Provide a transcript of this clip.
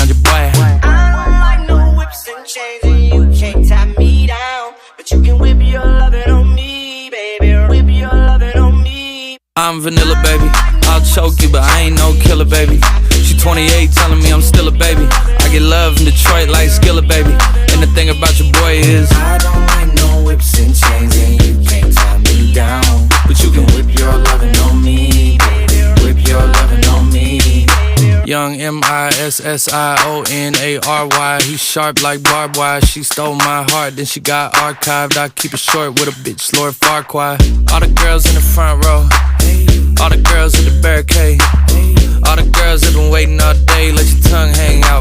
around your boy. I don't like no whips and chains, and you can't tie me down, but you can whip your lovin' on me, baby. Whip your lovin' on me. I'm vanilla, baby. I'll choke you, but I ain't no killer, baby. She 28, telling me I'm still a baby. I get love in Detroit like Skillet, baby. And the thing about your boy is I don't like no whips and chains, and you can't tie me down, but you can whip your lovin' on me, baby. Whip your lovin' on me. Young MISSIONARY. He sharp like barbed wire. She stole my heart, then she got archived. I keep it short with a bitch, Lord Farquaad. All the girls in the front row, all the girls at the barricade, all the girls that been waiting all day. Let your tongue hang out